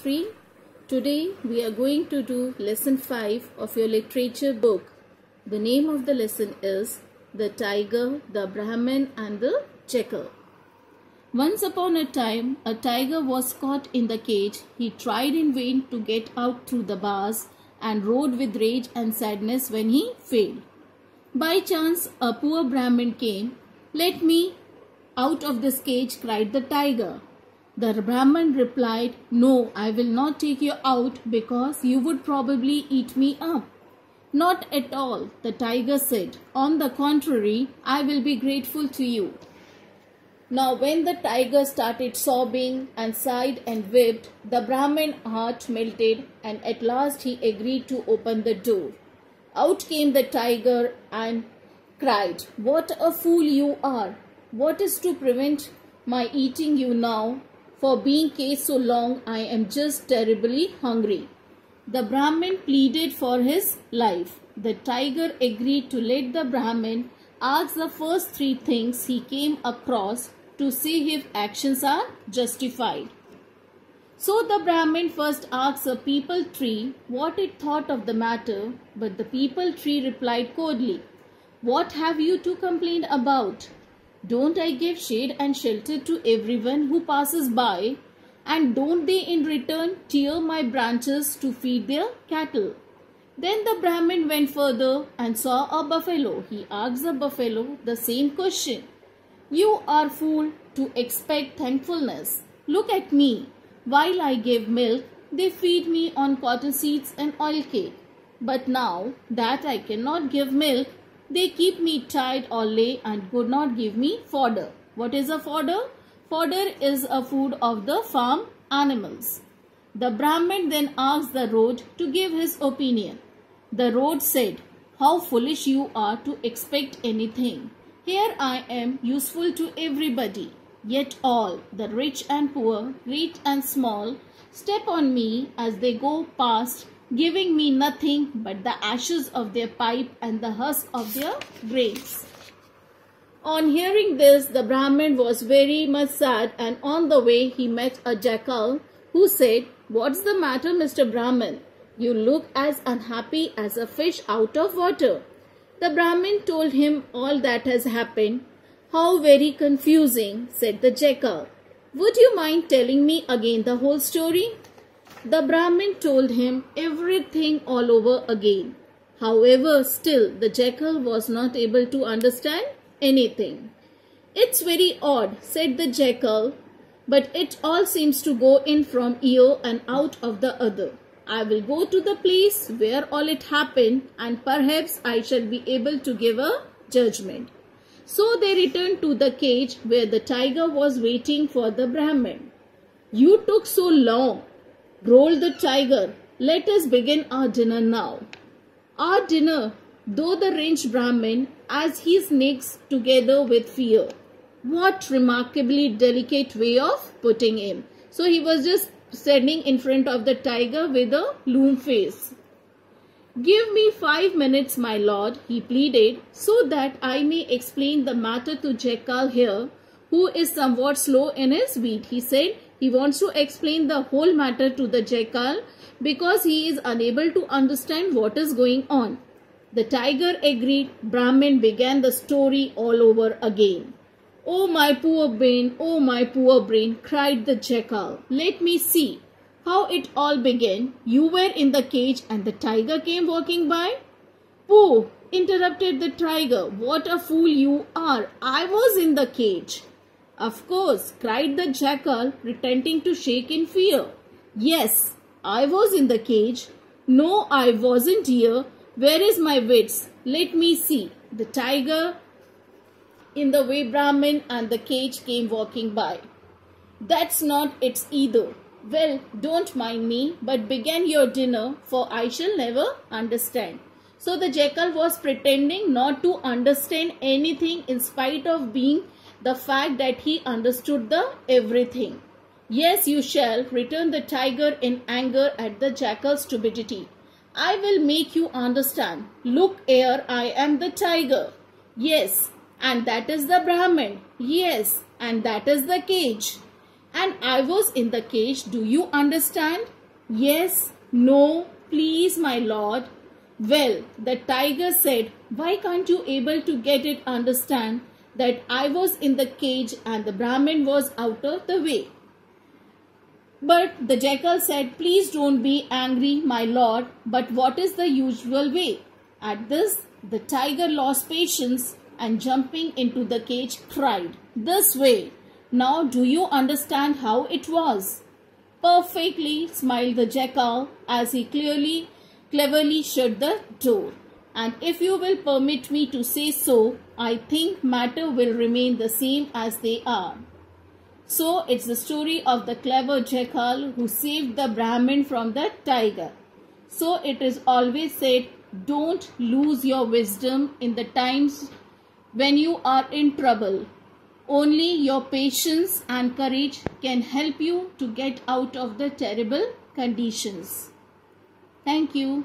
3. Today we are going to do lesson 5 of your literature book. The name of the lesson is The Tiger, the Brahmin and the Jackal. Once upon a time, a tiger was caught in the cage. He tried in vain to get out through the bars and roared with rage and sadness when he failed. By chance, a poor Brahmin came. "Let me out of this cage," cried the tiger. The Brahmin replied, "No, I will not take you out because you would probably eat me up." "Not at all," the tiger said. "On the contrary, I will be grateful to you." Now when the tiger started sobbing and sighed and wept, the Brahmin heart melted, and at last he agreed to open the door. Out came the tiger and cried, "What a fool you are! What is to prevent my eating you now? For being caged so long, I am just terribly hungry." The Brahmin pleaded for his life. The tiger agreed to let the Brahmin ask the first 3 things he came across to see if actions are justified. So the Brahmin first asked a peepal tree what it thought of the matter, but the peepal tree replied coldly, "What have you to complain about? Don't I give shade and shelter to everyone who passes by? And don't they in return tear my branches to feed their cattle?" Then the Brahmin went further and saw a buffalo. He asked the buffalo the same question. "You are fool to expect thankfulness. Look at me. While I give milk, they feed me on cotton seeds and oil cake. But now that I cannot give milk, they keep me tied all day and could not give me fodder." What is a fodder? Fodder is a food of the farm animals. The Brahmin then asked the road to give his opinion. The road said, "How foolish you are to expect anything. Here I am, useful to everybody. Yet all, the rich and poor, great and small, step on me as they go past, giving me nothing but the ashes of their pipe and the husk of their grains." On hearing this, the Brahmin was very much sad, and on the way he met a jackal who said, "What's the matter, Mr. Brahmin? You look as unhappy as a fish out of water." The Brahmin told him all that has happened. "How very confusing," said the jackal. "Would you mind telling me again the whole story?" The Brahmin told him everything all over again. However, still the jackal was not able to understand anything. "It's very odd," said the jackal, "but it all seems to go in from ear and out of the other. I will go to the place where all it happened, and perhaps I shall be able to give a judgment." So they returned to the cage where the tiger was waiting for the Brahmin. "You took so long," growled the tiger. "Let us begin our dinner now." "Our dinner," though the wrenched Brahmin as he snicks together with fear. What remarkably delicate way of putting him. So he was just standing in front of the tiger with a loom face. "Give me 5 minutes, my lord," he pleaded, "so that I may explain the matter to Jackal here, who is somewhat slow in his beat." He said he wants to explain the whole matter to the jackal because he is unable to understand what is going on. The tiger agreed. Brahmin began the story all over again. "Oh my poor brain, oh my poor brain," cried the jackal. "Let me see how it all began. You were in the cage and the tiger came walking by?" "Pooh," interrupted the tiger. "What a fool you are. I was in the cage." "Of course," cried the jackal, pretending to shake in fear. "Yes, I was in the cage." "No, I wasn't here. Where is my wits? Let me see." The tiger in the way Brahmin and the cage came walking by. "That's not it either." "Well, don't mind me, but begin your dinner, for I shall never understand." So the jackal was pretending not to understand anything in spite of being the fact that he understood the everything. "Yes, you shall," returned the tiger in anger at the jackal's stupidity. "I will make you understand. Look here, I am the tiger." "Yes, and that is the Brahmin." "Yes, and that is the cage." and I was in the cage. Do you understand? Yes, no, please, my lord. Well, the tiger said, why can't you able to get it understand that I was in the cage and the Brahmin was out of the way? But the jackal said, please don't be angry, my lord, but what is the usual way? At this, the tiger lost patience and jumping into the cage cried, this way. Now do you understand how it was? Perfectly, smiled the jackal as he cleverly shut the door. And if you will permit me to say so, I think matter will remain the same as they are. So it's the story of the clever jackal who saved the Brahmin from the tiger. So it is always said, don't lose your wisdom in the times when you are in trouble. Only your patience and courage can help you to get out of the terrible conditions. Thank you.